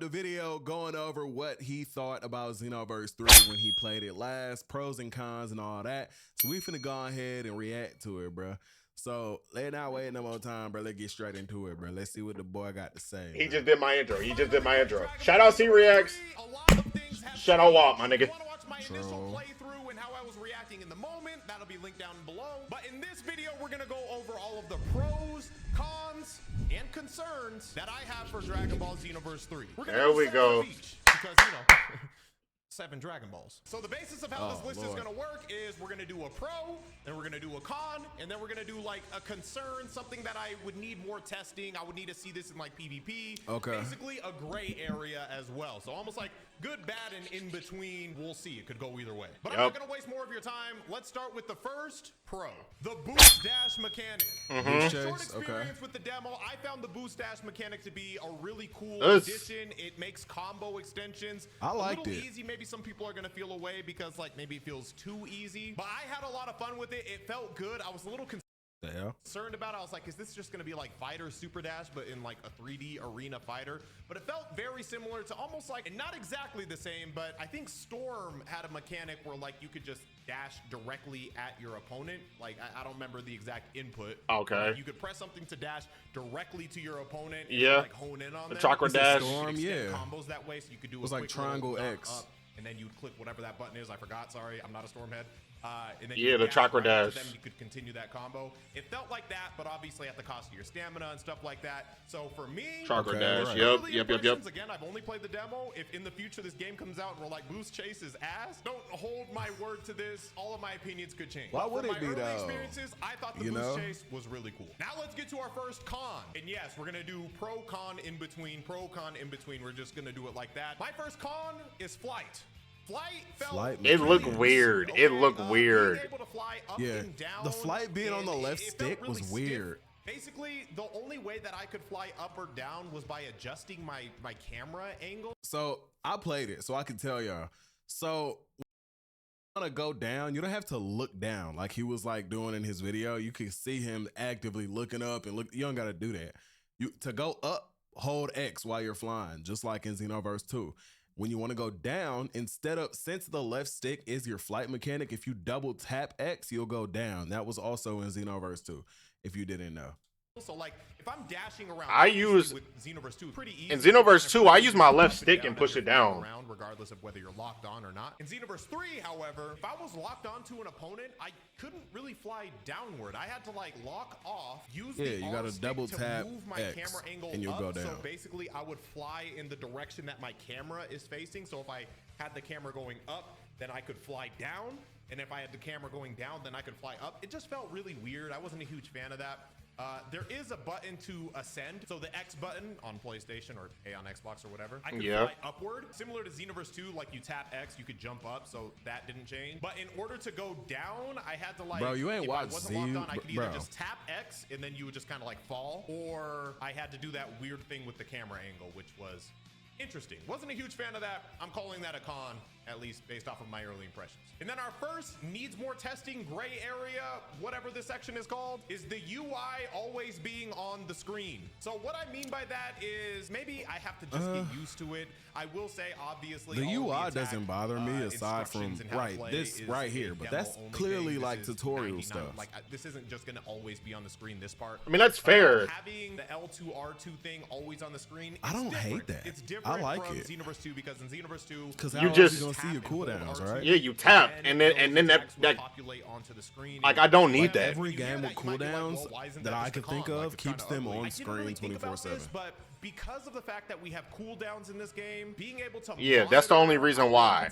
the video going over what he thought about Xenoverse 3 when he played it last, pros and cons and all that. So we finna go ahead and react to it, bro. So let's not wait no more time, bro. Let's get straight into it, bro. Let's see what the boy got to say. He just did my intro. Shout out Seereax. Shout out Walt, my nigga. Playthrough and how I was reacting in the moment, that'll be linked down below. But in this video, we're gonna go over all of the pros, cons, and concerns that I have for Dragon Ball Xenoverse 3. There we go. Because, 7 Dragon Balls. So the basis of how this list is gonna work is we're gonna do a pro, then we're gonna do a con, and then we're gonna do like a concern, something that I would need more testing. I would need to see this in like PvP. Okay. Basically a gray area as well. So almost like good, bad, and in between. We'll see. It could go either way. But I'm not gonna waste more of your time. Let's start with the first pro, the boost dash mechanic. Short experience with the demo, I found the boost dash mechanic to be a really cool addition. It makes combo extensions. I liked it. A little easy. Maybe some people are gonna feel away because like maybe it feels too easy. But I had a lot of fun with it. It felt good. I was a little concerned about it. I was like, is this just gonna be like Fighter Super Dash, but in like a 3D arena fighter? But it felt very similar to almost like, and not exactly the same, but I think Storm had a mechanic where like you could just dash directly at your opponent. Like I don't remember the exact input. Okay. You could press something to dash directly to your opponent. And like hone in on the them. chakra dash. Storm, combos that way, so you could do a like triangle X. Up, and then you'd click whatever that button is. I forgot. Sorry, I'm not a Stormhead. And then the chakra dash. Then you could continue that combo. It felt like that, but obviously at the cost of your stamina and stuff like that. So for me, chakra dash. Right. Yep. Again, I've only played the demo. If in the future this game comes out and we're like boost chase is ass, don't hold my word to this. All of my opinions could change. Why would it be though? Experiences, I thought the boost chase was really cool. Now let's get to our first con. And yes, we're gonna do pro con in between. We're just gonna do it like that. My first con is flight. It looked weird. It looked weird. The flight being on the left stick was weird. Basically, the only way that I could fly up or down was by adjusting my camera angle. So I played it, so I can tell y'all. So when you want to go down, you don't have to look down like he was like doing in his video. You can see him actively looking up and look. You don't got to do that. To go up, hold X while you're flying, just like in Xenoverse 2. When you want to go down, since the left stick is your flight mechanic, if you double tap X, you'll go down. That was also in Xenoverse 2, if you didn't know. So like if I'm dashing around, with Xenoverse 2, pretty easy. In Xenoverse 2, I use my left stick and push it down. Around regardless of whether you're locked on or not. In Xenoverse 3, however, if I was locked onto an opponent, I couldn't really fly downward. I had to like lock off, use the you gotta double tap move my X camera angle and you'll up. go down. So basically I would fly in the direction that my camera is facing. So if I had the camera going up, then I could fly down. And if I had the camera going down, then I could fly up. It just felt really weird. I wasn't a huge fan of that. There is a button to ascend. So the X button on PlayStation or A on Xbox or whatever, I could fly upward. Similar to Xenoverse 2, like you tap X, you could jump up. So that didn't change. But in order to go down, I had to like, bro, you ain't watched locked on, I could either just tap X and then you would just kind of like fall, or I had to do that weird thing with the camera angle, which was interesting. Wasn't a huge fan of that. I'm calling that a con, at least based off of my early impressions. And then our first needs more testing gray area, whatever this section is called, is the UI always being on the screen. So what I mean by that is maybe I have to just get used to it. I will say, obviously, the UI doesn't bother me aside from this right here, but that's clearly like tutorial stuff. Like this isn't just gonna always be on the screen, this part. I mean, that's fair. Having the L2 R2 thing always on the screen, I don't hate that. It's different I like from it. Xenoverse 2 because in Xenoverse 2, you just gonna see your cooldowns, right? Yeah, you tap and then that populate onto the screen. Like I don't need that. Every game with cooldowns that I could think of keeps them on screen 24/7. But because of the fact that we have cooldowns in this game, being able to that's the only reason why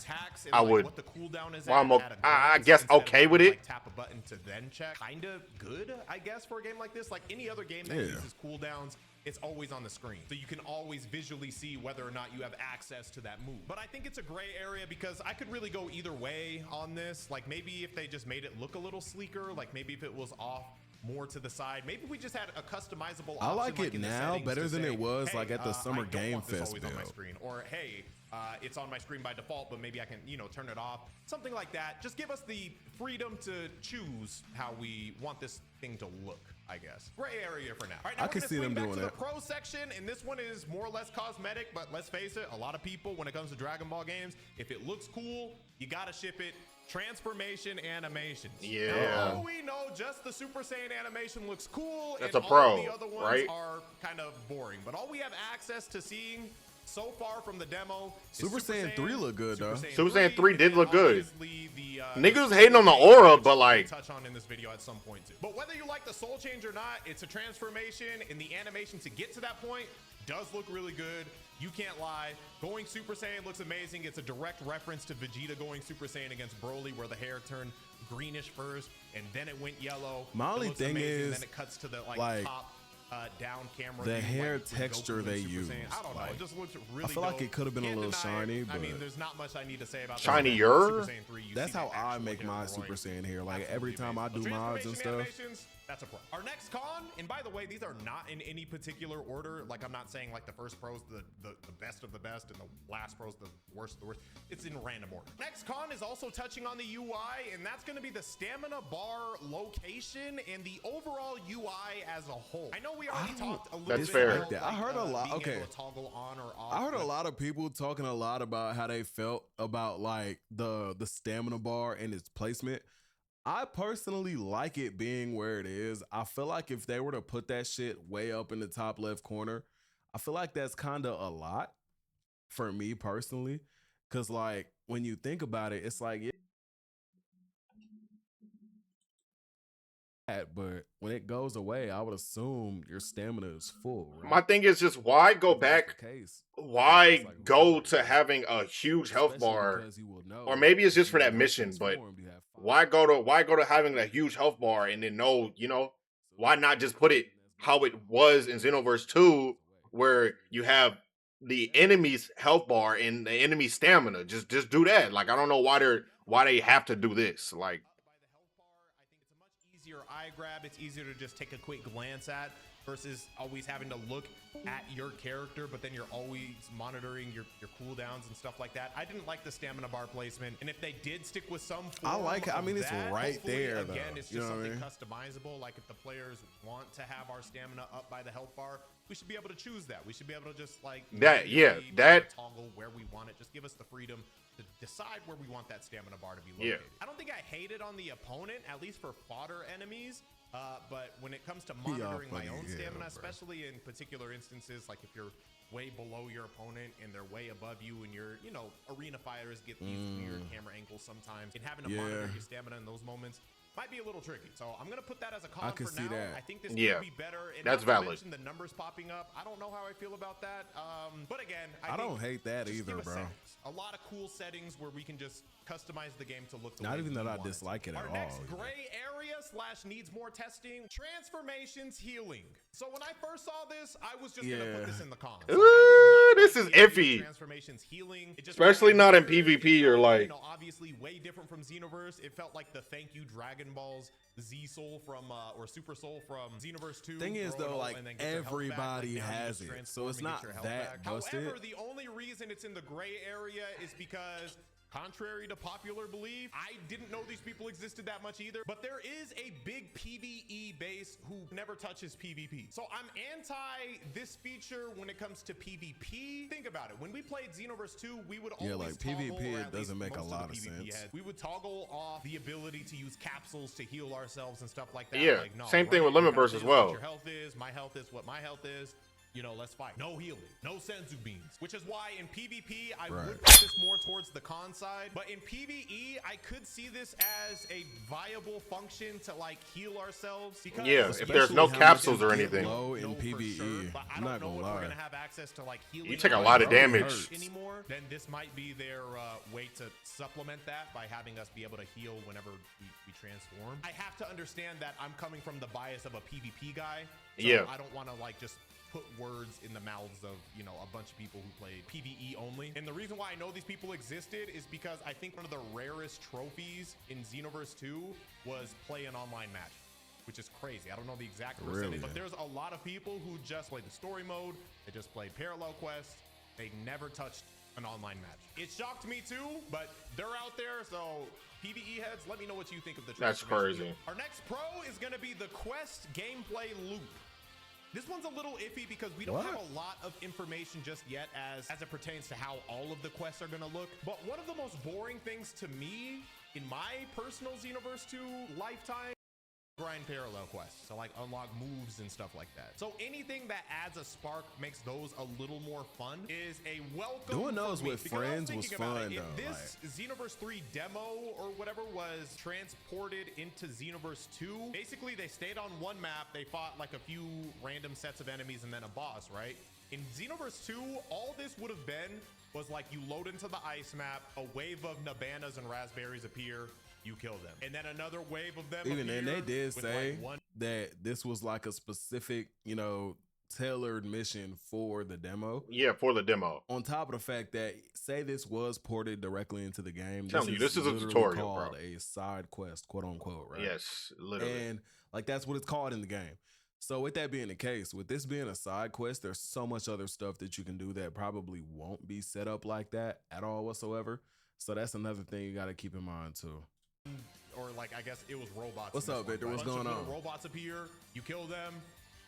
I would. What the cooldown is I guess okay with it. Tap a button to then check. Kind of good, I guess, for a game like this. Like any other game that uses cooldowns, it's always on the screen. So you can always visually see whether or not you have access to that move. But I think it's a gray area because I could really go either way on this. Like maybe if they just made it look a little sleeker, like maybe if it was off more to the side, maybe we just had a customizable option. I like it now better than it was like at the Summer Game Fest build. Or hey, it's on my screen by default, but maybe I can, you know, turn it off. Something like that. Just give us the freedom to choose how we want this thing to look, I guess. Gray area for now. All right, now I can see them doing to it. the pro section, and this one is more or less cosmetic, but let's face it, a lot of people, when it comes to Dragon Ball games, if it looks cool, you gotta ship it. Transformation animations. Yeah. Now, we know just the Super Saiyan animation looks cool. That's and a pro, all the other ones right? are kind of boring. But all we have access to seeing so far from the demo is Super Saiyan 3 look good, though. Super Saiyan 3 did look good. The, Niggas was hating on the aura, but like, touch on in this video at some point too. But whether you like the soul change or not, it's a transformation, and the animation to get to that point does look really good. You can't lie. Going Super Saiyan looks amazing. It's a direct reference to Vegeta going Super Saiyan against Broly, where the hair turned greenish first, and then it went yellow. My only thing amazing. is, then it cuts to the like, top down camera. the view, hair like, when texture Goku they went Super use, Saiyan. I don't know. like, It just looks really I feel like dope. it could have been a Can't little deny it. shiny, I but mean, there's not much I need to say about Shinier? Super Saiyan 3. You that's see how the I actual make my hair Super growing. Saiyan hair. Like, Absolutely every time I do amazing. mods and stuff. Animations, that's a pro. Our next con, and by the way, these are not in any particular order. Like, I'm not saying like the first pro's the best of the best and the last pro's the worst of the worst. It's in random order. Next con is also touching on the UI, and that's going to be the stamina bar location and the overall UI as a whole. I know we already talked a little That's bit fair. about That. I heard a lot- being okay. able to toggle on or off. I heard a but lot of people talking a lot about how they felt about like the stamina bar and its placement. I personally like it being where it is. I feel like if they were to put that shit way up in the top left corner, I feel like that's kind of a lot for me personally. Cause like when you think about it, it's like, yeah, but when it goes away, I would assume your stamina is full. Right? my thing is just why go If that's back? the case, Why it's like, go to having a huge health especially bar? because you will know Or maybe it's if just for you that don't mission, but transform, you have five. why go to having a huge health bar and then know, you know, why not just put it how it was in Xenoverse 2, where you have the enemy's health bar and the enemy's stamina? Just do that. Like, I don't know why they have to do this. Like, by the health bar, I think it's a much easier eye grab. It's easier to just take a quick glance at versus always having to look at your character, but then you're always monitoring your cooldowns and stuff like that. I didn't like the stamina bar placement, and if they did stick with some I form like it. I of mean, it's that, right hopefully, there, though. Again, it's You just know what I something mean? customizable. Like if the players want to have our stamina up by the health bar, we should be able to choose that. We should be able to just like That- yeah, manually that- toggle where we want it. Just give us the freedom to decide where we want that stamina bar to be located. Yeah. I don't think I hated on the opponent, at least for fodder enemies. But when it comes to monitoring my own funny, yeah, stamina, bro. especially in particular instances, like if you're way below your opponent and they're way above you, and you're, you know, arena fighters get these weird camera angles sometimes, and having to monitor Yeah. your stamina in those moments might be a little tricky. So I'm gonna put that as a con I can for see now. that. I think this Yeah, could be better. And that's not to valid. mention the numbers popping up. I don't know how I feel about that. But again, I don't hate that just either, give us bro. settings. A lot of cool settings where we can just customize the game to look the Not way even we that I want it. dislike it at Our all, next either. gray area / needs more testing, transformations healing. So when I first saw this, I was just gonna Yeah. put this in the cons. Ooh, Like, I did not this like is the idea iffy. of transformations healing. It just Especially felt not in weird. PvP, It you're felt, like- you know, obviously way different from Xenoverse. It felt like the thank you Dragon Balls Z Soul from or Super Soul from Xenoverse 2. Thing is, throw it though, all like, and then get your health back. Like, everybody now you has just it, so transform it's and get not your health that back. busted. However, the only reason it's in the gray area is because, contrary to popular belief, I didn't know these people existed that much either, but there is a big PvE base who never touches PvP. So I'm anti this feature when it comes to PvP. Think about it. When we played Xenoverse 2, we would always like, toggle, PvP, or it at doesn't least make a most lot the of PvP sense. heads, we would toggle off the ability to use capsules to heal ourselves and stuff like that. Yeah, Like, no, same thing with your Limit health Burst as is well. what your health is, my health is what my health is. You know, let's fight. No healing, no senzu beans, which is why in PvP, I Right. would put this more towards the con side. But in PvE, I could see this as a viable function to like heal ourselves. Because Yeah, if there's no Especially how capsules much or you get anything. low in No, for PvE. sure, but I I'm don't not know gonna if we're lie. gonna have access to like healing. You take a or lot of healing damage. hurts anymore. Then this might be their way to supplement that by having us be able to heal whenever we transform. I have to understand that I'm coming from the bias of a PvP guy. So Yeah. I don't want to like just put words in the mouths of, you know, a bunch of people who played PvE only. And the reason why I know these people existed is because I think one of the rarest trophies in Xenoverse 2 was play an online match, which is crazy. I don't know the exact percentage, Really? but there's a lot of people who just played the story mode. They just played parallel quests. They never touched an online match. It shocked me too, but they're out there, so PvE heads, let me know what you think of the That's transformation. crazy. Our next pro is going to be the Quest gameplay loop. This one's a little iffy because we don't have a lot of information just yet as it pertains to how all of the quests are going to look. But one of the most boring things to me in my personal Xenoverse 2 lifetime, grind parallel quests, so like unlock moves and stuff like that. So anything that adds a spark, makes those a little more fun, is a welcome. Doing those with because friends was fun if though. this Xenoverse 3 demo or whatever was transported into Xenoverse 2, basically they stayed on one map, they fought like a few random sets of enemies and then a boss, right? In Xenoverse 2, all this would have been was like you load into the ice map, a wave of Nabanas and raspberries appear, you kill them, and then another wave of them. Even then, they did with say like that this was like a specific, you know, tailored mission for the demo. Yeah, for the demo. On top of the fact that, say this was ported directly into the game, This is a literally tutorial, called bro. a side quest, quote unquote, right? Yes, literally. And like that's what it's called in the game. So with that being the case, with this being a side quest, there's so much other stuff that you can do that probably won't be set up like that at all whatsoever. So that's another thing you got to keep in mind too. or like I guess it was robots. What's up, Victor? What's going on? Robots appear, you kill them,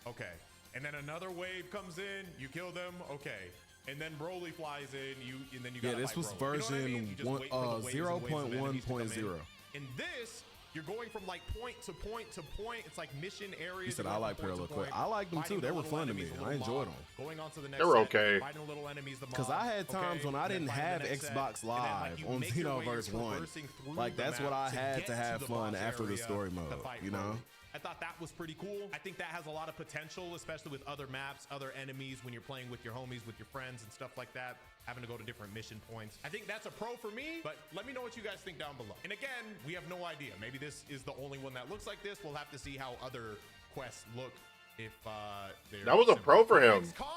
okay, and then another wave comes in, you kill them, okay, and then Broly flies in, and then you gotta this was fight Broly. version You know what I mean? You just wait for the waves and waves of enemies to come 0.1.0. in. In this, you're going from like point to point to point. It's like mission areas. He said, You're I going like from point parallel to quest. point, I like them too. fighting They the were little fun to enemies, me. the I little enjoyed mob, them. Going on to the next They were set, okay. fighting the little enemies, the Because mob, I had times okay, when I and then didn't fighting have the next set, Xbox and then, like, Live you on make your way Xenoverse 1. traversing through Like, the that's what map I had get to have the fun boss after the area story to mode, fight you know? Broly. I thought that was pretty cool. I think that has a lot of potential, especially with other maps, other enemies, when you're playing with your homies, with your friends and stuff like that, having to go to different mission points. I think that's a pro for me, but let me know what you guys think down below. And again, we have no idea. Maybe this is the only one that looks like this. We'll have to see how other quests look if they're That was a similar. pro for him. Next con,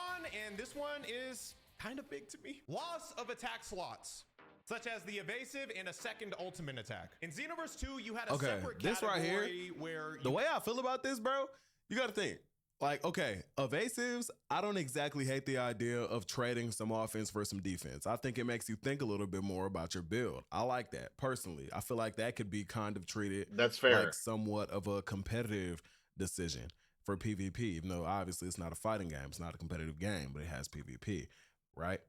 and this one is kind of big to me. Loss of attack slots, such as the evasive and a second ultimate attack. In Xenoverse 2, you had a separate this right here, category where the way I feel about this, bro, you got to think. Like, okay, evasives, I don't exactly hate the idea of trading some offense for some defense. I think it makes you think a little bit more about your build. I like that, personally. I feel like that could be kind of treated That's fair. like somewhat of a competitive decision for PvP, even though obviously it's not a fighting game. It's not a competitive game, but it has PvP, right?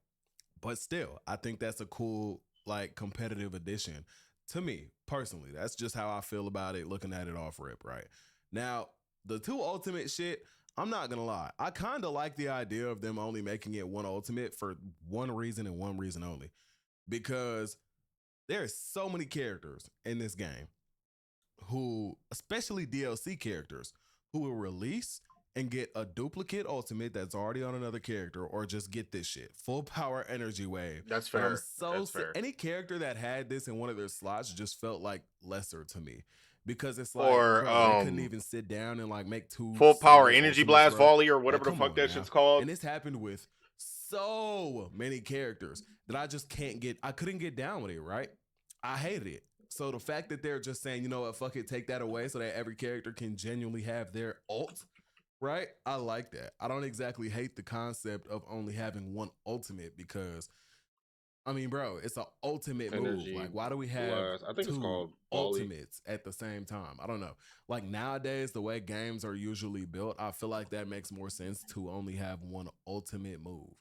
But still, I think that's a cool, like, competitive addition to me, personally. That's just how I feel about it, looking at it off rip, right? Now, the two ultimate shit, I'm not gonna lie. I kind of like the idea of them only making it one ultimate for one reason and one reason only. Because there's so many characters in this game who, especially DLC characters, who will release and get a duplicate ultimate that's already on another character, or just get this shit, full power energy wave. That's And fair. I'm so That's fair. any character that had this in one of their slots just felt like lesser to me, because it's like, Or, bro, they couldn't even sit down and like make two Full power solid energy ultimates, blast bro. volley or whatever Like, the come fuck on that now. shit's called. And this happened with so many characters that I just I couldn't get down with it, right? I hated it. So the fact that they're just saying, you know what, fuck it, take that away so that every character can genuinely have their ult, right? I like that. I don't exactly hate the concept of only having one ultimate, because, I mean, bro, it's an ultimate Energy move. Like, why do we have blast. I think it's two called volley. ultimates at the same time? I don't know. Like, nowadays, the way games are usually built, I feel like that makes more sense to only have one ultimate move,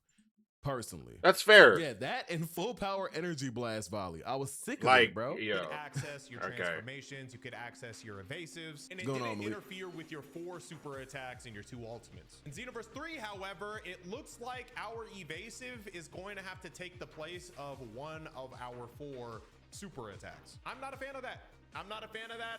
personally. That's fair. Yeah, that and full power energy blast volley. I was sick of Like, it, bro. You yeah. could access your Okay. transformations, you could access your evasives, and it Going didn't on, Malik? interfere with your 4 super attacks and your 2 ultimates. In Xenoverse 3, however, it looks like our evasive is going to have to take the place of one of our 4 super attacks. I'm not a fan of that.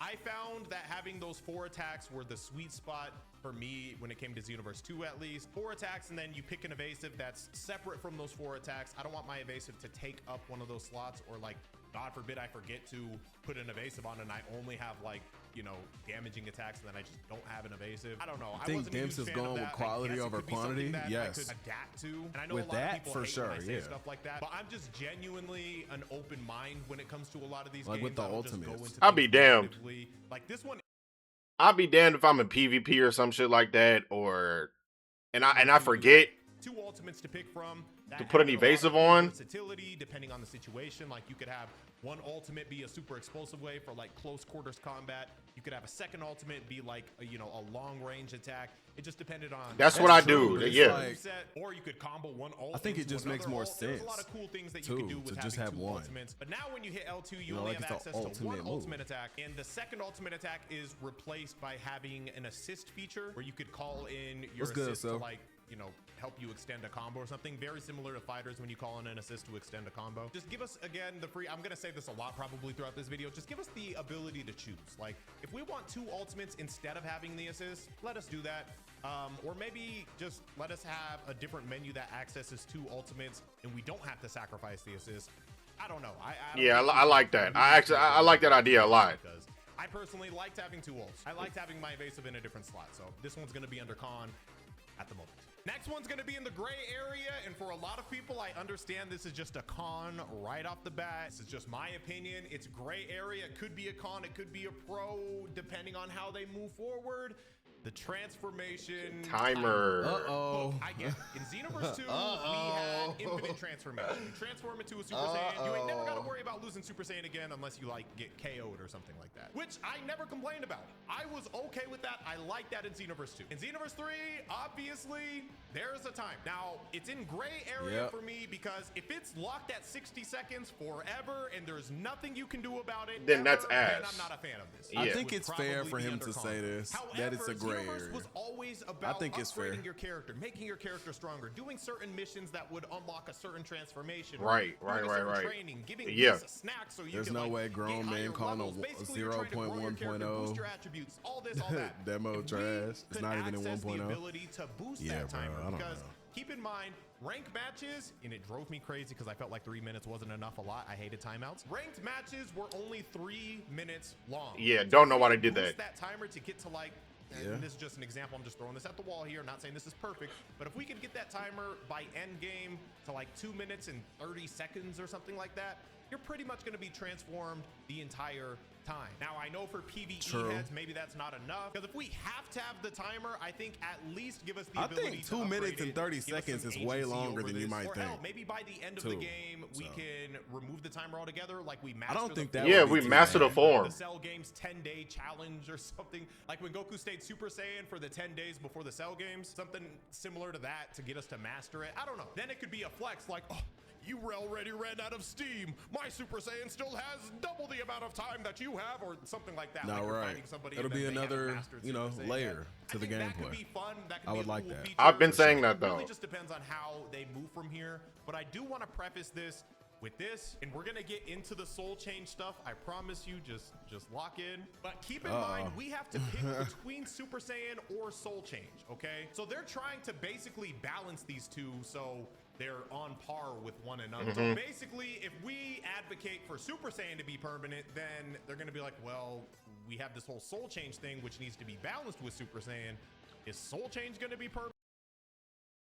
I found that having those 4 attacks were the sweet spot for me when it came to Xenoverse 2, at least. 4 attacks, and then you pick an evasive that's separate from those 4 attacks. I don't want my evasive to take up one of those slots, or like, God forbid I forget to put an evasive on and I only have, like, you know, damaging attacks, and then I just don't have an evasive. I don't know. I think wasn't a Dimps huge is fan of going with that. I quality guess it over could be something quantity. that I Yes. could adapt to. And I know With a lot that, of people for hate sure, when I say yeah. stuff like that, but I'm just genuinely an open mind when it comes to a lot of these Like games. with the I don't just go ultimates. into I'll be things damned. negatively. Like this one. I'll be damned if I'm in PvP or some shit like that, or and I forget 2 ultimates to pick from. To put an evasive on? Versatility, depending on the situation. Like you could have one ultimate be a super explosive way for like close quarters combat. You could have a second ultimate be like a long range attack. It just depended on. That's what I do. Yeah. Like, or you could combo one ult. I think it just makes more sense. There's a lot of cool things that you can do with to just having have 2 one ultimates. But now when you hit L2, you only have access to one ultimate attack, and the second ultimate attack is replaced by having an assist feature where you could call in your assist to like help you extend a combo or something. Very similar to fighters when you call in an assist to extend a combo. Just give us again the free. I'm gonna say this a lot probably throughout this video. Just give us the ability to choose. Like if we want 2 ultimates instead of having the assist, let us do that. Or maybe just let us have a different menu that accesses 2 ultimates and we don't have to sacrifice the assist. I don't know. I like that. I like that idea a lot. Because I personally liked having 2 ults. I liked having my evasive in a different slot. So this one's gonna be under con at the moment. Next one's gonna be in the gray area, and for a lot of people, I understand this is just a con right off the bat. This is just my opinion. It's gray area. It could be a con, it could be a pro, depending on how they move forward. The transformation timer. Look, I get it. In Xenoverse 2, we had infinite transformation. You transform into a Super Saiyan. You ain't never got to worry about losing Super Saiyan again unless you like get KO'd or something like that, which I never complained about. I was okay with that. I like that in Xenoverse 2. In Xenoverse 3, obviously, there's a time. Now, it's in gray area for me because if it's locked at 60 seconds forever and there's nothing you can do about it, then that's ass. Then I'm not a fan of this. I think it's fair for him to say this. That it's a gray area. Was always about I think it's fair. Your character, making your character stronger, doing certain missions that would unlock a certain transformation. Right. Training, giving a snack so you There's can, no like, way grown man calling a 0.1.0 boost your attributes, all this, all that. demo trash. It's not even in 1.0. The ability to boost that timer, bro, I don't because know. keep in mind, ranked matches, and it drove me crazy because I felt like 3 minutes wasn't enough a lot. I hated timeouts. Ranked matches were only 3 minutes long. Yeah, don't know why they did that timer to get to like. And this is just an example. I'm just throwing this at the wall here. Not saying this is perfect, but if we could get that timer by end game to like 2 minutes and 30 seconds or something like that, you're pretty much going to be transformed the entire time. Now, I know for PvE heads, maybe that's not enough, because if we have to have the timer, I think at least give us the ability to I think 2 minutes and 30 seconds is way longer than you might think. Hell, maybe by the end of the game, we can remove the timer altogether, like we master. I don't think that. Yeah, we master the form. The Cell Games 10-day challenge or something, like when Goku stayed Super Saiyan for the 10 days before the Cell Games, something similar to that to get us to master it. I don't know. Then it could be a flex, like, oh, you already ran out of steam. My Super Saiyan still has double the amount of time that you have, or something like that. No, like right. It'll be another, layer to the gameplay. That could be fun. That could I be would a like cool that. feature. I've been saying that though. It really just depends on how they move from here. But I do want to preface this with this, and we're gonna get into the soul change stuff. I promise you, just lock in. But keep in mind, we have to pick between Super Saiyan or soul change, okay? So they're trying to basically balance these two so they're on par with one another. So basically, if we advocate for Super Saiyan to be permanent, then they're gonna be like, well, we have this whole soul change thing, which needs to be balanced with Super Saiyan. Is soul change gonna be permanent?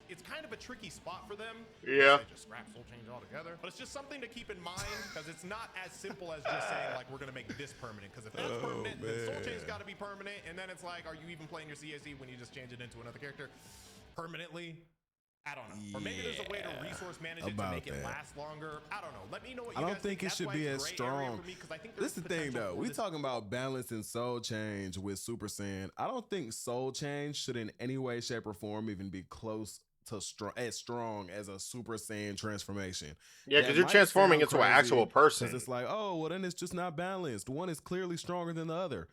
It's kind of a tricky spot for them. Yeah. They just scrap soul change altogether. But it's just something to keep in mind, because it's not as simple as just saying, like, we're going to make this permanent. Because if that's permanent, then soul change got to be permanent. And then it's like, are you even playing your CAC when you just change it into another character permanently? I don't know. Or maybe there's a way to resource manage it to make it last longer. I don't know. Let me know what you guys think. I don't think it should be as strong. This is the thing, though. We talking about balancing soul change with Super Saiyan. I don't think soul change should in any way, shape, or form even be close to as strong as a Super Saiyan transformation. Yeah, because you're transforming into an actual person. Because it's like, oh, well, then it's just not balanced. One is clearly stronger than the other.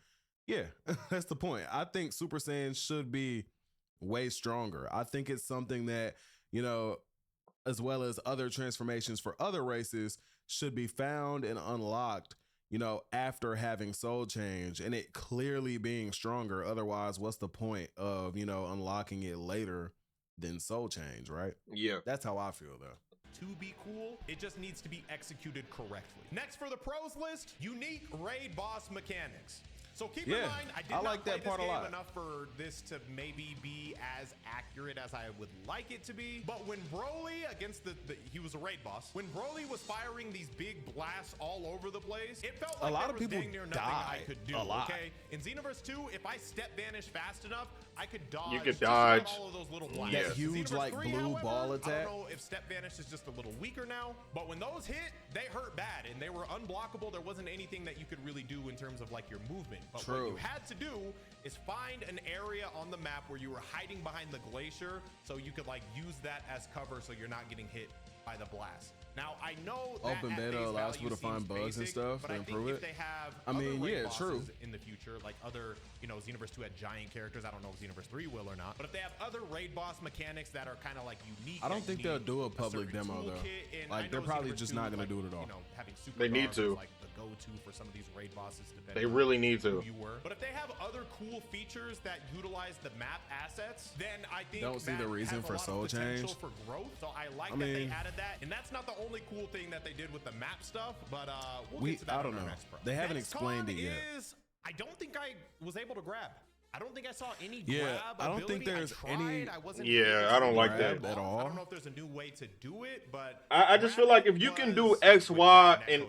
Yeah, that's the point. I think Super Saiyan should be way stronger. I think it's something that, as well as other transformations for other races, should be found and unlocked, after having soul change and it clearly being stronger. Otherwise, what's the point of, unlocking it later than soul change, right? Yeah. That's how I feel, though. To be cool, it just needs to be executed correctly. Next for the pros list, unique raid boss mechanics. So keep in Yeah, mind, I did I not like play that part a this game lot. enough for this to maybe be as accurate as I would like it to be. But when Broly against he was a raid boss. When Broly was firing these big blasts all over the place, it felt like A lot there of was people dang near nothing I died could do. a lot. Okay, in Xenoverse 2, if I step vanish fast enough, I could dodge. You could just about dodge. all of those little blasts. Yeah. That huge, Xenoverse like, 3, blue however, ball I attack. don't know if step vanish is just a little weaker now, but when those hit, they hurt bad and they were unblockable. There wasn't anything that you could really do in terms of like your movement. But what you had to do is find an area on the map where you were hiding behind the glacier so you could like use that as cover so you're not getting hit by the blast. Now I know that Open at beta face allows value people to find seems bugs and basic, stuff but to I think improve if it. they have I other mean, raid yeah, bosses true. in the future, like other, you know, Xenoverse 2 had giant characters. I don't know if Xenoverse 3 will or not, but if they have other raid boss mechanics that are kind of like unique, I don't think they'll do a public certain demo though. toolkit, and I Like they're know probably Xenoverse just 2, not gonna like, do it at all. You know, having super They need guards to. is like the go-to for some of these raid bosses. They really need who to. you were. But if they have other cool features that utilize the map assets, then I think Don't see the that reason has a for lot of soul potential change. for growth. So I like I that they mean- added that, and that's not the only cool thing that they did with the map stuff. But we'll We- get to that I on don't our know. next pro. They haven't Next explained con it yet. Is, I don't think I was able to grab. I don't think I saw any Yeah, grab I don't think ability. there's I tried. any- I wasn't Yeah, able to I don't like grab that at off. all. I don't know if there's a new way to do it, but I just feel like if you can do X, Y, and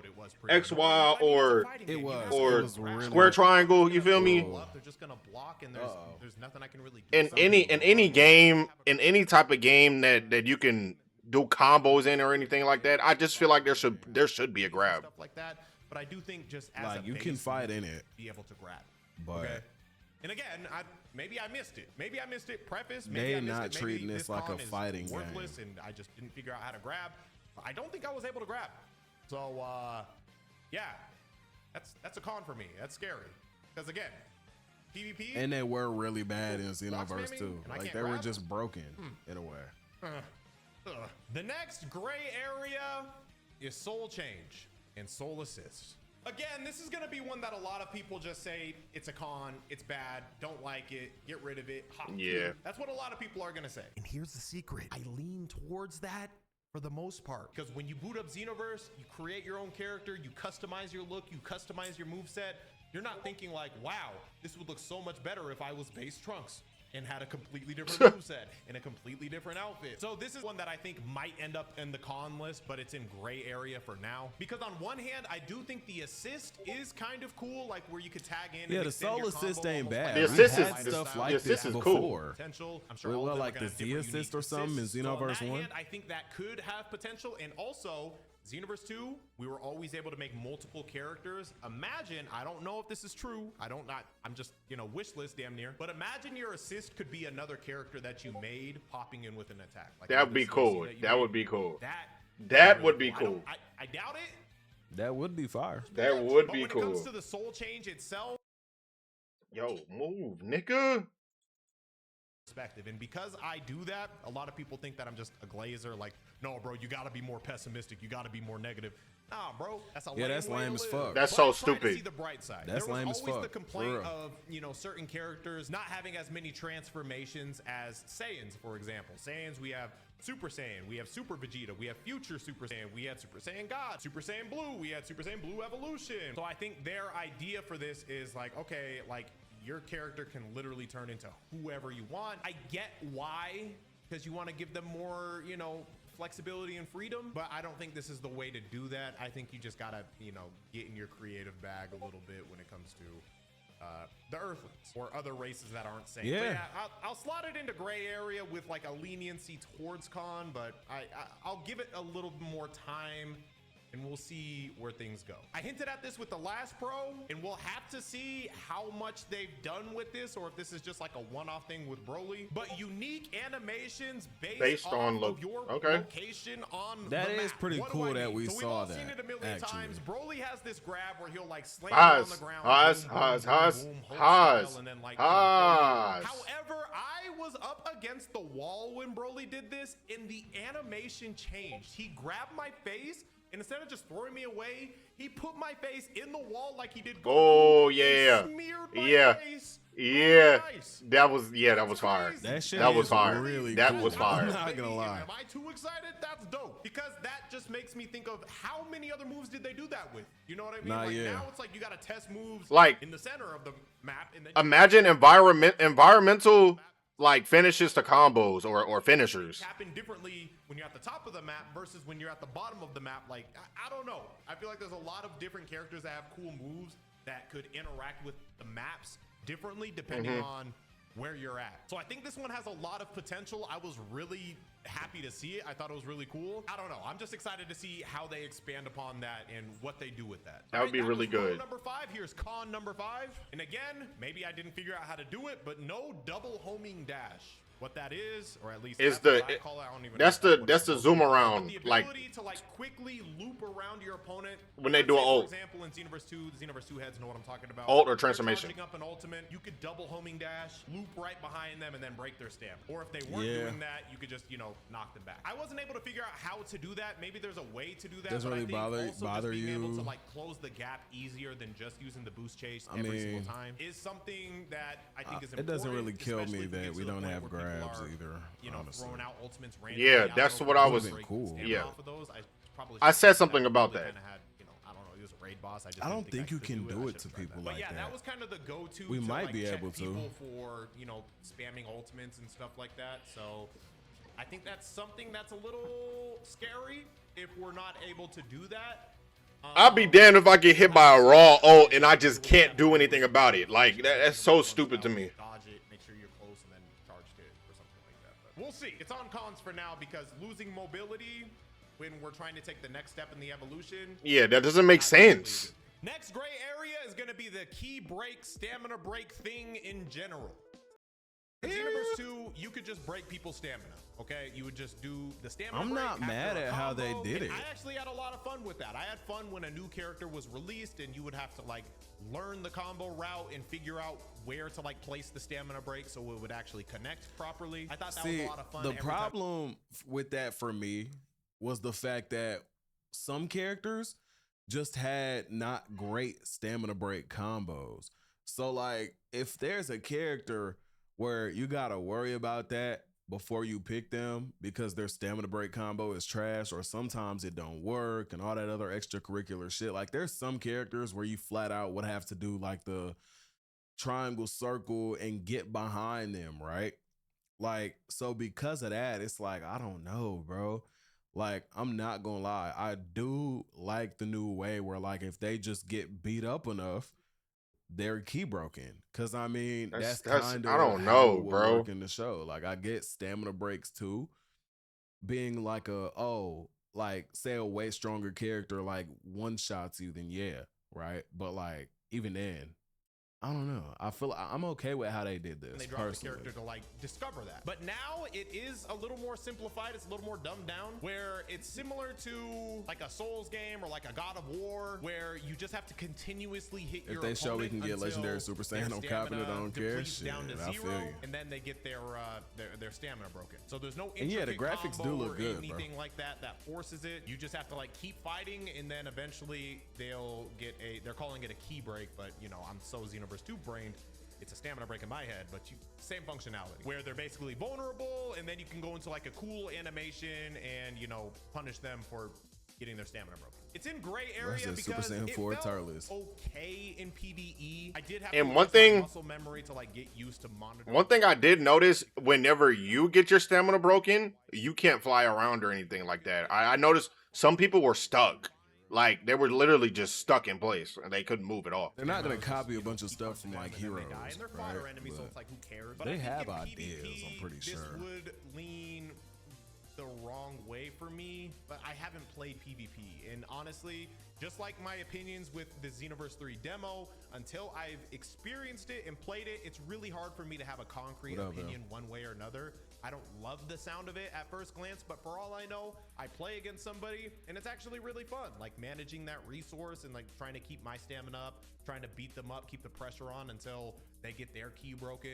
X, Y, or really triangle, you feel me? They're just gonna block, and there's nothing I can really do. In any game, in any type of game that you can do combos in or anything like that, I just feel like there should be a grab. Stuff like that. But I do think just as Like a you can base, fight you in need it, to be able to grab. but Okay. And again, maybe I missed it. Maybe I missed it. Preface. They Maybe I missed not it. Maybe treating this like con a is fighting game. worthless, and I just didn't figure out how to grab. I don't think I was able to grab. So yeah, that's a con for me. That's scary because again, PvP. and they were really bad in Xenoverse spamming, too. and I Like can't they were grab? just broken in a way. The next gray area is soul change and soul assist. Again, this is going to be one that a lot of people just say it's a con, it's bad, don't like it, get rid of it. Hop Yeah. to. That's what a lot of people are going to say. And here's the secret. I lean towards that for the most part. Because when you boot up Xenoverse, you create your own character, you customize your look, you customize your moveset. You're not thinking like, wow, this would look so much better if I was base Trunks and had a completely different moveset and a completely different outfit. So this is one that I think might end up in the con list, but it's in gray area for now. Because on one hand, I do think the assist is kind of cool, like where you could tag in. Yeah, and the extend soul your assist combo ain't almost bad. like The We assist had is- stuff the like assist this is cool. before. Potential. I'm sure Well, all of them like are gonna the have different Z assist unique or something in assists. So on Xenoverse that 1? hand, I think that could have potential. And also, Xenoverse 2, we were always able to make multiple characters. Imagine, I don't know if this is true. I'm just, wish list damn near. But imagine your assist could be another character that you made popping in with an attack. Like That would be another cool. CC you That made. would be cool. That would be I don't- cool. I doubt it. That would be fire. That would But be when it comes cool. to the soul change itself, Yo, move, nigga. perspective. And because I do that, a lot of people think that I'm just a glazer. Like, no, bro, you got to be more pessimistic. You got to be more negative. Nah, bro, that's a Yeah, that's way lame to as live. fuck. That's But so I try to stupid. see the bright side. That's there was lame as always fuck, the for complaint real. of certain characters not having as many transformations as Saiyans, for example. Saiyans, we have Super Saiyan, we have Super Vegeta, we have Future Super Saiyan, we had Super Saiyan God, Super Saiyan Blue, we had Super Saiyan Blue Evolution. So I think their idea for this is like, okay, like your character can literally turn into whoever you want. I get why, because you want to give them more, flexibility and freedom, but I don't think this is the way to do that. I think you just gotta, get in your creative bag a little bit when it comes to the Earthlings or other races that aren't Saiyans. Yeah. But I'll slot it into gray area with like a leniency towards con, but I'll give it a little more time and we'll see where things go. I hinted at this with the last pro, and we'll have to see how much they've done with this, or if this is just like a one-off thing with Broly. But unique animations based on off of your location on That the is map. pretty What do cool I that mean? we so we've saw all that, seen it a million actually. times. Broly has this grab where he'll like slam Haas, on the ground, Haas, boom, boom, Haas, boom, Haas, boom, hold Haas, style, and then like Haas. However, I was up against the wall when Broly did this, and the animation changed. He grabbed my face, and instead of just throwing me away, he put my face in the wall like he did Goku. Oh, and yeah. smeared my Yeah. face Yeah, Nice. that was That's fire. crazy. That shit That was is fire. really That cool. was fire. I'm not gonna lie. Am I too excited? That's dope. Because that just makes me think of how many other moves did they do that with? You know what I mean? Nah, like yeah. now it's like you gotta test moves Like, in the center of the map, and then imagine environmental like finishes to combos or finishers. happen differently when you're at the top of the map versus when you're at the bottom of the map. Like, I don't know. I feel like there's a lot of different characters that have cool moves that could interact with the maps differently depending on where you're at. So I think this one has a lot of potential. I was really happy to see it. I thought it was really cool. I don't know. I'm just excited to see how they expand upon that and what they do with that. That would be really was row good. Number 5. Here's con number 5. And again, maybe I didn't figure out how to do it, but no double homing dash. What that is, or at least Is that's the what I call it. I don't even that's know the what that's it's the called. zoom But around the like ability to like quickly loop around your opponent when they Let's do an say, ult. For example, in Xenoverse 2, the Xenoverse 2 heads know what I'm talking about. Ult or They're transformation. charging up an ultimate, you could double homing dash, loop right behind them, and then break their stamina. Or if they weren't Yeah. doing that, you could just, knock them back. I wasn't able to figure out how to do that. Maybe there's a way to do that. Doesn't but really I think bother also just being able to you. like close the gap easier than just using the boost chase I every mean, single time is something that I think is It important. doesn't really kill especially me if we that get to we the don't point have where people grabs are, either. Honestly. throwing out ultimates randomly. Yeah, I don't that's know what if I we was- can break cool. stamina Yeah. off of those. I probably I should said have something that. about Probably that. kinda had, I don't know, he was a raid boss. I just I don't didn't think I you could can do do I it should've to tried people But like yeah, that. that was kind of the go-to. We to, might like, be check able to. people for spamming ultimates and stuff like that. So I think that's something that's a little scary if we're not able to do that. I'll be damned if I get hit by a raw ult and I just can't do anything about it. Like that's so stupid to me. Dodge it, make sure you're close, and then charge it or something like that. But we'll see. It's on cons for now because losing mobility when we're trying to take the next step in the evolution. Yeah, that doesn't make sense. Next gray area is going to be the key break, stamina break thing in general. In Xenoverse 2, you could just break people's stamina, okay? You would just do the stamina I'm break not after mad a at how they combo, did and it. I actually had a lot of fun with that. I had fun when a new character was released and you would have to like learn the combo route and figure out where to like place the stamina break so it would actually connect properly. I thought that was a lot of fun. The every time- problem with that for me was the fact that some characters just had not great stamina break combos. So like if there's a character where you gotta worry about that before you pick them because their stamina break combo is trash or sometimes it don't work and all that other extracurricular shit. Like there's some characters where you flat out would have to do like the triangle circle and get behind them, right? Like, so because of that, it's like, I don't know, bro. Like, I'm not gonna lie. I do like the new way where like if they just get beat up enough, they're key broken. Cause I mean, that's kind of I don't how know, it will bro. work in the show. Like I get stamina breaks too. Being like like say a way stronger character like one shots you, then yeah, right? But like even then, I don't know. I feel I'm okay with how they did this. And they dropped the Personally. character to like discover that. But now it is a little more simplified. It's a little more dumbed down where it's similar to like a Souls game or like a God of War where you just have to continuously hit your If they show we opponent can get until legendary Super their Saiyan on copping it, I stamina don't care. depletes Shit, down to I feel zero, you. and then they get their stamina broken. So there's no And yeah, the intricate graphics do combo look or good, bro. anything like that forces it. You just have to like keep fighting, and then eventually they'll get they're calling it a key break, but I'm so Xenoverse 2 brained. It's a stamina break in my head, but same functionality where they're basically vulnerable, and then you can go into like a cool animation and punish them for getting their stamina broken. It's in gray area That's a Super because Saiyan it 4 felt Tarlis. okay in PvE. I did have And to one use my thing- muscle memory to like get used to monitor. One thing I did notice, whenever you get your stamina broken, you can't fly around or anything like that. I noticed some people were stuck. Like, they were literally just stuck in place, and they couldn't move at all. They're not gonna Heroes copy a just, bunch of keep stuff from punching like them, and then they die, heroes, and they're fodder right? enemies, so But it's like who cares? they I think have in ideas, PvP, I'm pretty this sure. would lean the wrong way for me, but I haven't played PvP, and honestly, just like my opinions with the Xenoverse 3 demo, until I've experienced it and played it, it's really hard for me to have a concrete What up, opinion one way or another. I don't love the sound of it at first glance, but for all I know, I play against somebody and it's actually really fun. Like managing that resource and like trying to keep my stamina up, trying to beat them up, keep the pressure on until they get their key broken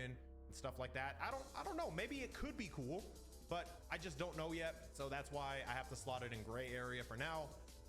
and stuff like that. I don't know. Maybe it could be cool, but I just don't know yet. So that's why I have to slot it in gray area for now.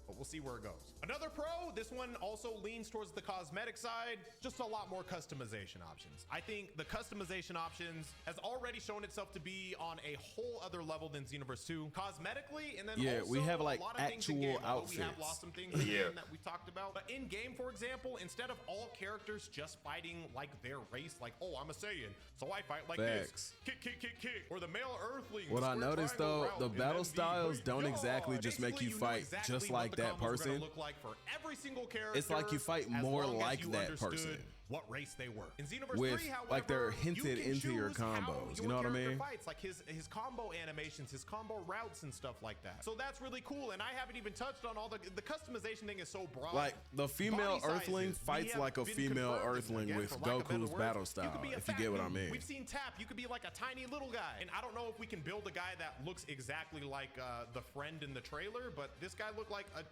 but we'll see where it goes. Another pro, this one also leans towards the cosmetic side, just a lot more customization options. I think the customization options has already shown itself to be on a whole other level than Xenoverse 2. Cosmetically, and then also we have like a lot of things in actual game, outfits. we have lost some things in game that we talked about. But in game, for example, instead of all characters just fighting like their race, like, oh, I'm a Saiyan, so I fight like this. Kick, kick, kick, kick. Or the male Earthling. What I noticed though, the battle styles don't exactly just make you fight just like that person. Look like for every single character, it's like you fight more like that person. What race they were. In Xenoverse with 3, however, like they're hinted into your combos. You know what I mean? Fights, like his combo animations, his combo routes and stuff like that. So that's really cool. And I haven't even touched on all the customization thing is so broad. Like the female Earthling fights like a female Earthling with Goku's battle style. If you get what I mean. We've seen Tap. You could be like a tiny little guy. And I don't know if we can build a guy that looks exactly like the friend in the trailer, but this guy looked like a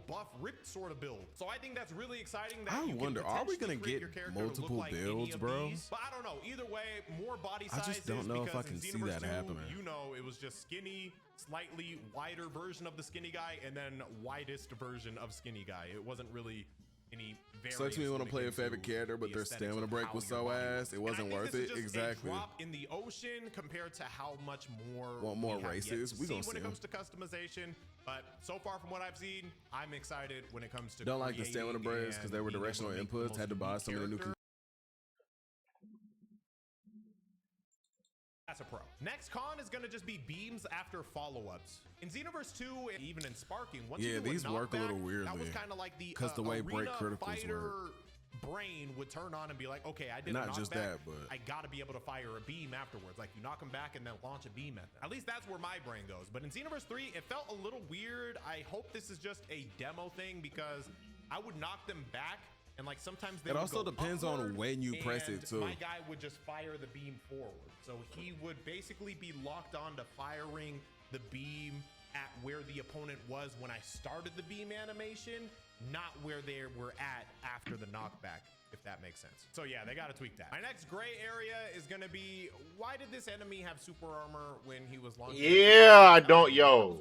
buff, ripped sort of build. So I think that's really exciting. That I wonder, are we gonna get multiple builds, bro? But I don't know. Either way, more body sizes. I just don't know if I can see that happening. You know, it was just skinny, slightly wider version of the skinny guy, and then widest version of skinny guy. It wasn't really any variance. Sucks me when I play a favorite character, but their stamina break was so ass, it wasn't worth it. Exactly. A drop in the ocean compared to how much more. Want more races? We gonna see when it comes to customization. But so far from what I've seen, I'm excited when it comes to. Don't like the stamina breaks because they were directional inputs. Had to buy some of the new. That's a pro. Next con is going to just be beams after follow-ups. In Xenoverse 2, and even in Sparking, once you do these work a little weirdly. That was kind of like the way break criticals work. Brain would turn on and be like, okay, I did not just that, but I got to be able to fire a beam afterwards. Like you knock them back and then launch a beam at them. At least that's where my brain goes. But in Xenoverse 3, it felt a little weird. I hope this is just a demo thing because I would knock them back. And like sometimes they it also depends on when you press it too. My guy would just fire the beam forward. So he would basically be locked on to firing the beam at where the opponent was when I started the beam animation, not where they were at after the knockback, if that makes sense. So yeah, they got to tweak that. My next gray area is going to be, why did this enemy have super armor when he was launching? Yeah, I don't, yo.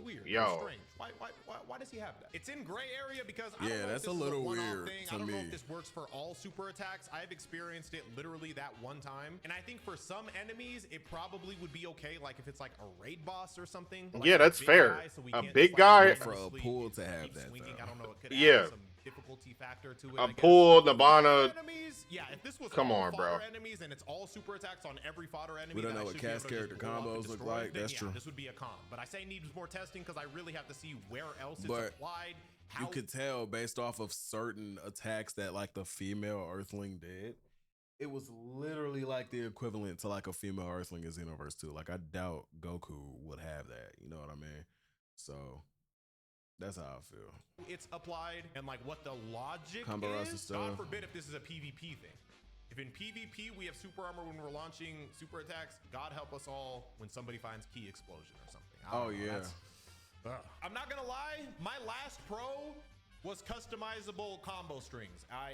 Why does he have that? It's in gray area because I yeah, don't know that's if this a little is weird thing. to I don't me. know if this works for all super attacks. I've experienced it literally that one time. And I think for some enemies, it probably would be okay. Like if it's like a raid boss or something. Like yeah, that's fair. Guy, so a big guy. For a pool to have that. I don't know. It could yeah. add some difficulty factor to it. A pool, Nirvana. Enemies, yeah, if this was come all on, bro. Enemies and it's all super attacks on every fodder enemy. We don't know what cast character combos look like. That's true. This would be a con, but I say needs more testing because I really have to see where else it's but applied. You could tell based off of certain attacks that like the female Earthling did. It was literally like the equivalent to like a female Earthling in Xenoverse 2. Like I doubt Goku would have that. You know what I mean? So that's how I feel. It's applied and like what the logic Combo is. stuff. God forbid if this is a PvP thing. If in PvP we have super armor when we're launching super attacks, God help us all when somebody finds key explosion or something. Oh yeah. I'm not gonna lie, my last pro was customizable combo strings. I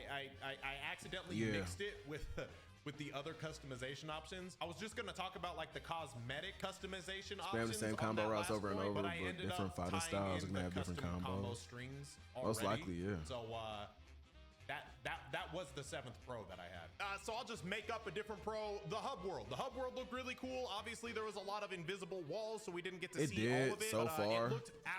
accidentally mixed it with the other customization options. I was just gonna talk about like the cosmetic customization options. The same combo routes over and over, but ended different up fighter tying styles are in gonna the have different custom combo combos. strings Most already. likely, yeah. So that was the 7th pro that I had. So I'll just make up a different pro. The hub world. The hub world looked really cool. Obviously, there was a lot of invisible walls, so we didn't get to see all of it. So far.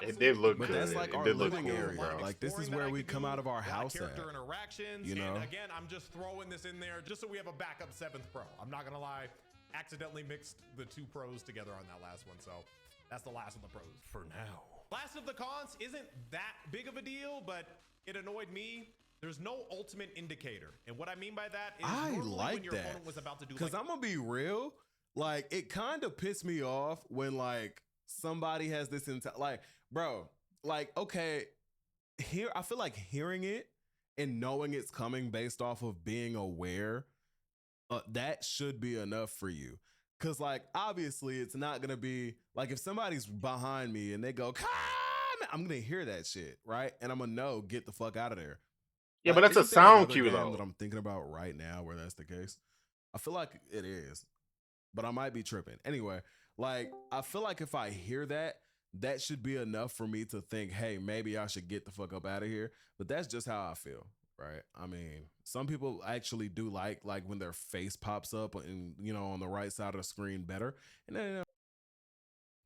It did look good. But that's like our living area. Like this is where we come out of our house character interactions. You know? And again, I'm just throwing this in there just so we have a backup 7th pro. I'm not gonna lie, accidentally mixed the 2 pros together on that last one. So that's the last of the pros for now. Last of the cons isn't that big of a deal, but it annoyed me. There's no ultimate indicator. And what I mean by that is I like when your opponent was about to do because I'm gonna be real, like it kind of pissed me off when like somebody has this like, bro, like, okay, here I feel like hearing it and knowing it's coming based off of being aware, that should be enough for you. Cause like obviously it's not gonna be like if somebody's behind me and they go, come, I'm gonna hear that shit, right? And I'm gonna know, get the fuck out of there. Yeah, like, but that's a sound cue though. That I'm thinking about right now where that's the case. I feel like it is, but I might be tripping. Anyway, like I feel like if I hear that, that should be enough for me to think, hey, maybe I should get the fuck up out of here. But that's just how I feel, right? I mean, some people actually do like when their face pops up and, you know, on the right side of the screen better. And then,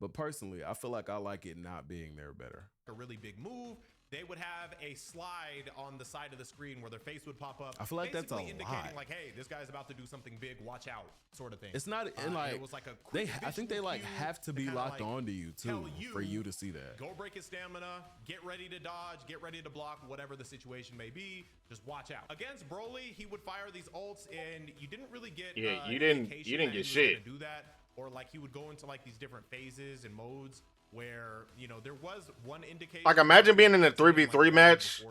but personally, I feel like I like it not being there better. A really big move, they would have a slide on the side of the screen where their face would pop up. I feel like that's a indicating lot. like, hey, this guy's about to do something big, watch out, sort of thing. It's not and like, it was like a quick I think they like visual have to cue be kinda locked like onto you too tell for you to see that. Go break his stamina, get ready to dodge, get ready to block, whatever the situation may be. Just watch out. Against Broly, he would fire these ults, and you didn't really get you didn't get shit. Do that, or like he would go into like these different phases and modes where, you know, there was one indication. Like, imagine being in a 3v3 match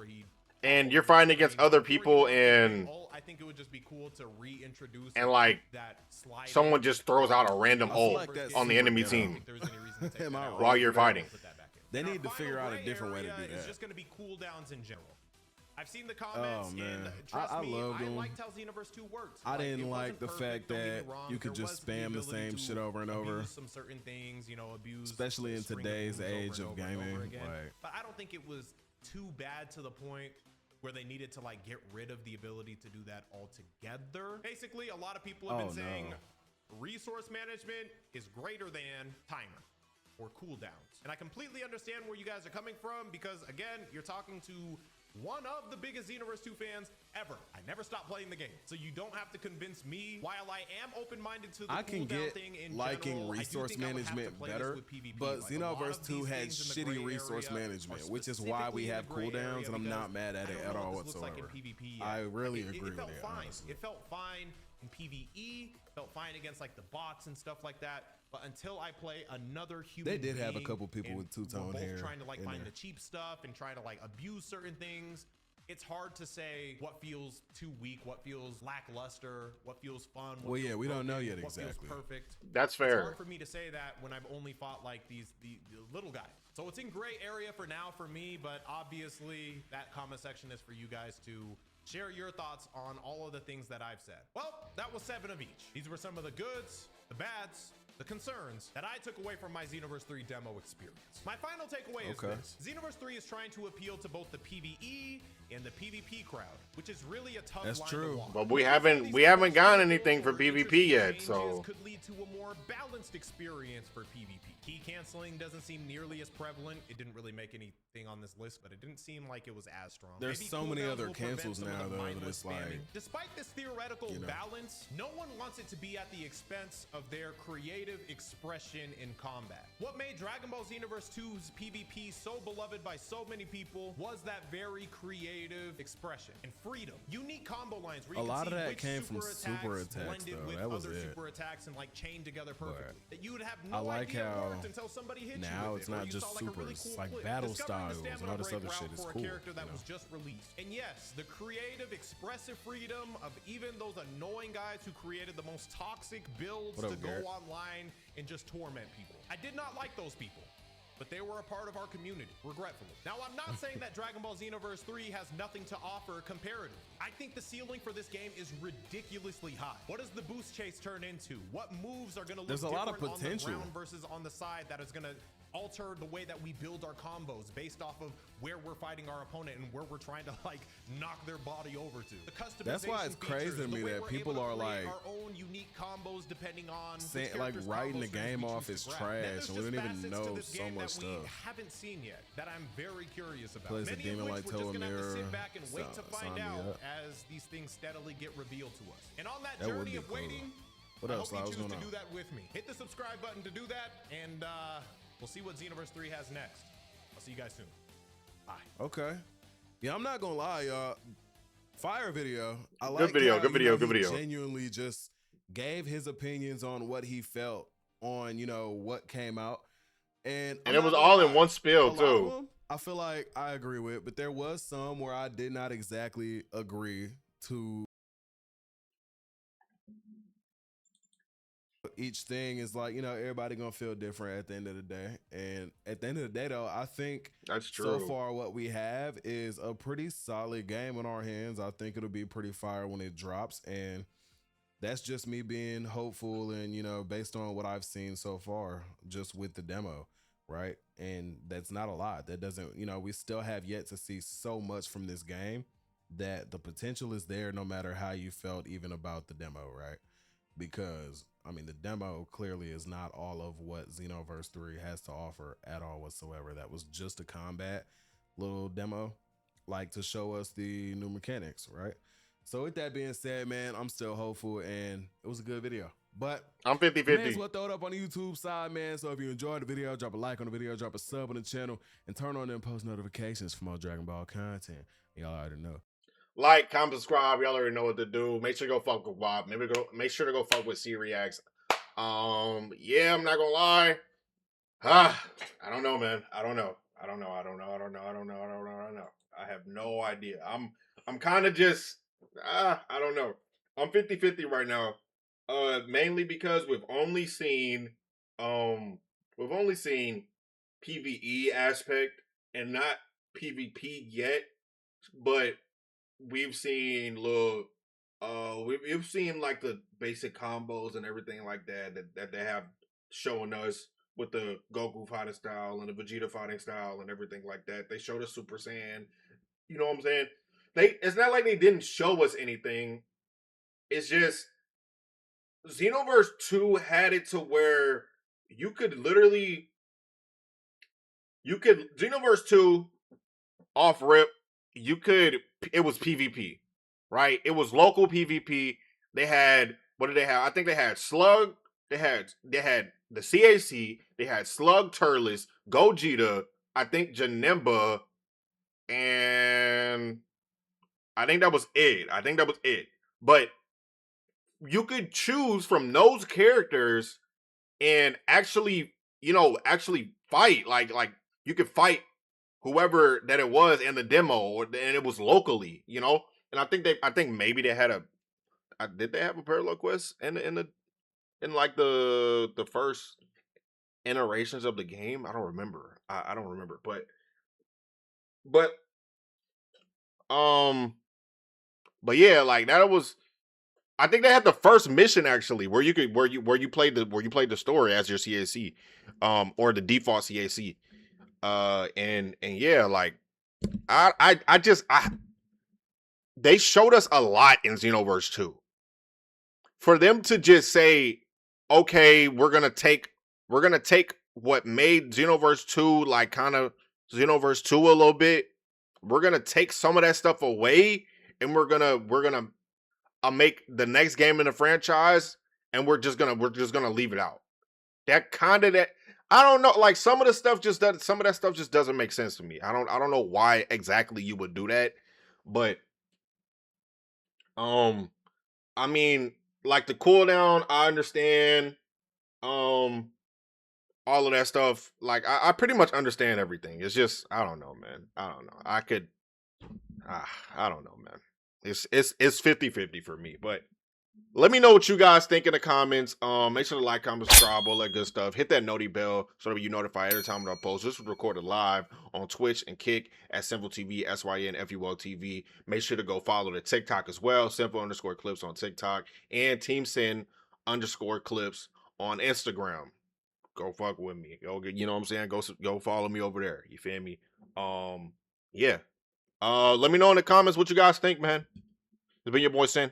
and you're fighting against other people, and I think it would just be cool to reintroduce and like that slide. Someone just throws out a random ult like that's on the super enemy ghetto. team Am I wrong? while you're fighting. They Now, need to final figure out a gray different way to do area is that. just going to be cooldowns in general. I've seen the comments, Oh, man. and trust I me, loved I them. liked how Xenoverse 2 works. I Like, it didn't like wasn't the perfect, fact don't get me that wrong. you could There just was the spam the ability same to shit over and over. abuse some certain things, you know, abuse Especially in the string of today's moves over age and of over and over gaming, again. like- But I don't think it was too bad to the point where they needed to like get rid of the ability to do that altogether. Basically, a lot of people have been saying resource management is greater than timer or cooldowns. And I completely understand where you guys are coming from, because again, you're talking to one of the biggest Xenoverse 2 fans ever. I never stopped playing the game, so you don't have to convince me. While I am open-minded to the I can cooldown get thing in liking general, resource I do think I would have to management play this better, with PvP. but Like, a lot Xenoverse of 2 these had things in the shitty gray resource area management, are which is why we specifically in have the gray cooldowns, area and I'm because not mad at I it don't at know all what this looks like in whatsoever. PvP yet. I really Like, agree it felt with it, fine. honestly. It felt fine in PvE, felt fine against like the bots and stuff like that. But until I play another human They did have a being, couple people and with two-tone we're both hair trying to like in find there. the cheap stuff and try to like abuse certain things. It's hard to say what feels too weak, what feels lackluster, what feels fun. What Well, yeah, feels we don't know broken, yet what feels exactly. perfect. That's It's fair. hard for me to say that when I've only fought like the little guys. So it's in gray area for now for me, but obviously that comment section is for you guys to share your thoughts on all of the things that I've said. Well, that was 7 of each. These were some of the goods, the bads, the concerns that I took away from my Xenoverse 3 demo experience. My final takeaway is this. Xenoverse 3 is trying to appeal to both the PvE and the PvP crowd, which is really a tough That's line true. to walk. But we haven't gotten anything for PvP yet, so Could lead to a more balanced experience for PvP. Key canceling doesn't seem nearly as prevalent. It didn't really make anything on this list, but it didn't seem like it was as strong. There's Maybe so many cooldowns other will prevent cancels some of now, the though, that mindless it's like, spamming. Despite this theoretical you know. balance, no one wants it to be at the expense of their creative expression in combat. What made Dragon Ball Xenoverse 2's PvP so beloved by so many people was that very creative expression and freedom. Unique combo lines where you A can lot of see that which came from super attacks, blended though. with That was other it. super attacks and like chained together perfectly. That you would have I no like idea how worked until somebody hit you now with it's it, or not you just saw, like, a really supers, cool like clip. battle Discovering the styles and stamina all this break other route shit is for a cool, character that you was know? just released. And yes, the creative, expressive freedom of even those annoying guys who created the most toxic builds What up, to go Garrett? online and just torment people. I did not like those people, but they were a part of our community, regretfully. Now, I'm not saying that Dragon Ball Xenoverse 3 has nothing to offer comparatively. I think the ceiling for this game is ridiculously high. What does the boost chase turn into? What moves are gonna look There's a lot of different on the potential. ground versus on the side that is gonna alter the way that we build our combos based off of where we're fighting our opponent and where we're trying to like knock their body over to. The customization That's why it's crazy features, to me the way that we're people able to are create like, our own unique combos depending on saying, which like, character's writing the combo strings game we off choose is to grab. Then trash, there's and we just don't even facets to know this so game much that we stuff. haven't seen yet that I'm very curious about. Plays a Many demon of like which we're just gonna have to Telemirror, sit back and wait to find sign me out up. as these things steadily get revealed to us. And on that That would journey be of cool. waiting, What I else? hope you What's choose going to on? do that with me. Hit the subscribe button to do that, and we'll see what Xenoverse 3 has next. I'll see you guys soon. Bye. Okay. Yeah, I'm not gonna lie, y'all. Fire video. I like Good video, how, good video, you know, good he video. genuinely just gave his opinions on what he felt on, you know, what came out. And I'm it not was gonna all in lie, one a spill lot of too. them, I feel like I agree with, but there was some where I did not exactly agree to. Each thing is like, you know, everybody gonna feel different at the end of the day. And at the end of the day, though, I think That's true. so far what we have is a pretty solid game in our hands. I think it'll be pretty fire when it drops. And that's just me being hopeful and, you know, based on what I've seen so far, just with the demo. right? And that's not a lot. That doesn't, we still have yet to see so much from this game that the potential is there no matter how you felt even about the demo, right? Because I mean the demo clearly is not all of what Xenoverse 3 has to offer at all whatsoever. That was just a combat little demo, like to show us the new mechanics, right? So with that being said, man, I'm still hopeful and it was a good video. But I'm may as 50-50. well throw it up on the YouTube side, man. So if you enjoyed the video, drop a like on the video, drop a sub on the channel, and turn on them post notifications for more Dragon Ball content. Y'all already know. Like, comment, subscribe. Y'all already know what to do. Make sure to go fuck with Bob. Make sure to go fuck with Seereax. Yeah, I'm not gonna lie. I don't know, man. I don't know. I have no idea. I'm kind of just I don't know. I'm 50-50 right now. Mainly because we've only seen PvE aspect and not PvP yet, but we've seen we've seen like the basic combos and everything like that they have showing us with the Goku fighting style and the Vegeta fighting style and everything like that. They showed us Super Saiyan. You know what I'm saying? It's not like they didn't show us anything. It's just Xenoverse 2 had it to where you could Xenoverse 2 off rip, it was PvP, right? It was local PvP. They had, what did they have? I think they had Slug, they had the CAC, they had Slug, Turles, Gogeta, I think Janemba, and I think that was it. But you could choose from those characters and actually fight. Like you could fight whoever that it was in the demo, and it was locally, And I think maybe they had did they have a parallel quest in like the first iterations of the game? I don't remember. I don't remember, but um, but yeah, like that was. I think they had the first mission actually where you played the story as your CAC, or the default CAC, and yeah, like they showed us a lot in Xenoverse 2. For them to just say, okay, we're gonna take what made Xenoverse 2 like kind of Xenoverse 2 a little bit. We're gonna take some of that stuff away, and we're gonna make the next game in the franchise, and we're just gonna leave it out. That I don't know, like some of that stuff just doesn't make sense to me. I don't know why exactly you would do that, but I mean, like the cooldown, I understand. All of that stuff, like I pretty much understand everything. It's just I don't know, man. I don't know. I don't know, man. It's 50-50 for me, but let me know what you guys think in the comments. Make sure to like, comment, subscribe, all that good stuff. Hit that noti bell so that you notified every time that I post. This was recorded live on Twitch and Kick at Sinful TV, SYNFUL TV. Make sure to go follow the TikTok as well, Sinful_clips on TikTok, and Team Sin _clips on Instagram. Go fuck with me. Go get, you know what I'm saying? Go follow me over there. You feel me? Yeah. Let me know in the comments what you guys think, man. It's been your boy Sin.